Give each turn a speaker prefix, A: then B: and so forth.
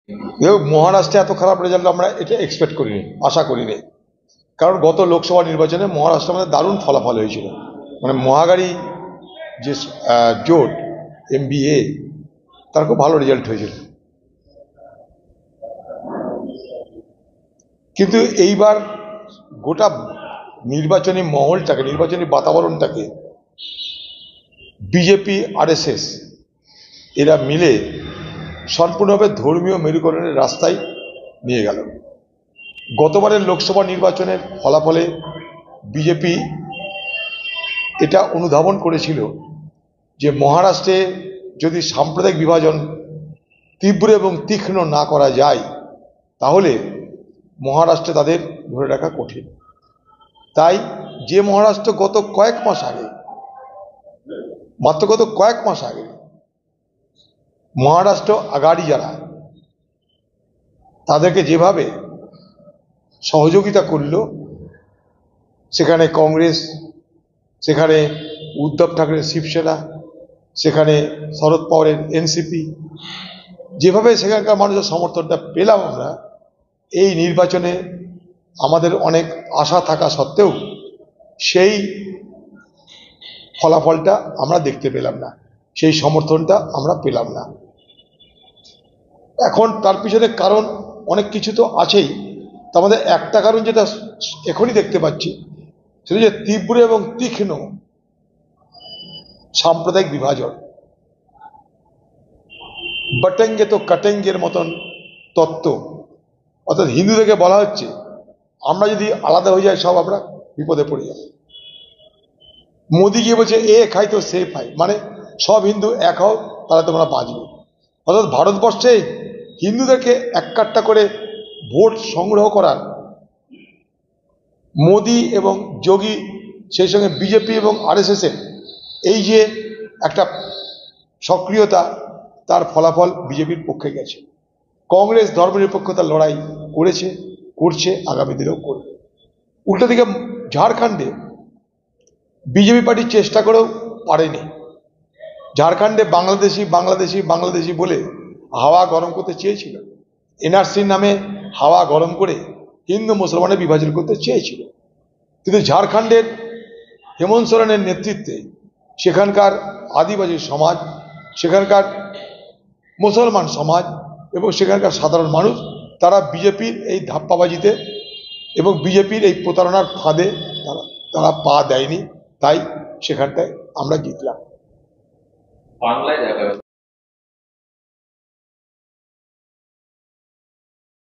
A: দেখো, মহারাষ্ট্রে এত খারাপ রেজাল্ট আমরা এটা এক্সপেক্ট করিনি, আশা করিনি। কারণ গত লোকসভা নির্বাচনে মহারাষ্ট্রে আমাদের দারুণ ফলাফল হয়েছিল। মানে মহাগাড়ি যে জোট MBA, তার খুব ভালো রেজাল্ট হয়েছিল। কিন্তু এইবার গোটা নির্বাচনী মহলটাকে, নির্বাচনী বাতাবরণটাকে বিজেপি RSS এরা মিলে সম্পূর্ণভাবে ধর্মীয় মেরুকরণের রাস্তায় নিয়ে গেল। গতবারের লোকসভা নির্বাচনের ফলাফলে বিজেপি এটা অনুধাবন করেছিল যে মহারাষ্ট্রে যদি সাম্প্রদায়িক বিভাজন তীব্র এবং তীক্ষ্ণ না করা যায় তাহলে মহারাষ্ট্রে তাদের ধরে রাখা কঠিন। তাই যে মহারাষ্ট্র গত কয়েক মাস আগে, মাত্র গত কয়েক মাস আগে মহারাষ্ট্র আগাড়ি যারা, তাদেরকে যেভাবে সহযোগিতা করল, সেখানে কংগ্রেস, সেখানে উদ্ধব ঠাকরের শিবসেনা, সেখানে শরদ পাওয়ারের NCP, যেভাবে সেখানকার মানুষের সমর্থনটা পেলাম আমরা, এই নির্বাচনে আমাদের অনেক আশা থাকা সত্ত্বেও সেই ফলাফলটা আমরা দেখতে পেলাম না, সেই সমর্থনটা আমরা পেলাম না। এখন তার পিছনে কারণ অনেক কিছু তো আছেই। তার মধ্যে একটা কারণ যেটা এখনই দেখতে পাচ্ছি, সেটা যে তীব্র এবং তীক্ষ্ণ সাম্প্রদায়িক বিভাজন, বটেঙ্গে তো কাটেঙ্গের মতন তত্ত্ব। অর্থাৎ হিন্দুদেরকে বলা হচ্ছে আমরা যদি আলাদা হয়ে যাই সব আমরা বিপদে পড়ে যাব। মোদি গিয়ে বলছে এ খাই তো সে খাই, মানে সব হিন্দু এক হও তাহলে তোমরা বাঁচবে। অর্থাৎ ভারতবর্ষে হিন্দুদেরকে এক কাট্টা করে ভোট সংগ্রহ করার মোদি এবং যোগী, সেই সঙ্গে বিজেপি এবং RSS এর এই যে একটা সক্রিয়তা, তার ফলাফল বিজেপির পক্ষে গেছে। কংগ্রেস ধর্মনিরপেক্ষতার লড়াই করেছে, করছে, আগামী দিনেও করবে। উল্টো দিকে ঝাড়খণ্ডে বিজেপি পার্টি চেষ্টা করেও পারেনি। ঝাড়খণ্ডে বাংলাদেশি বাংলাদেশি বাংলাদেশি বলে হাওয়া গরম করতে চেয়েছিল, NRCর নামে হাওয়া গরম করে হিন্দু মুসলমানের বিভাজন করতে চেয়েছিল। কিন্তু ঝাড়খণ্ডের হেমন্ত সোরেনের নেতৃত্বে সেখানকার আদিবাসী সমাজ, সেখানকার মুসলমান সমাজ এবং সেখানকার সাধারণ মানুষ, তারা বিজেপির এই ধাপ্পাবাজিতে এবং বিজেপির এই প্রতারণার ফাঁদে তারা পা দেয়নি। তাই সেখানটায় আমরা জিতলাম।
B: বাংলায় দেখা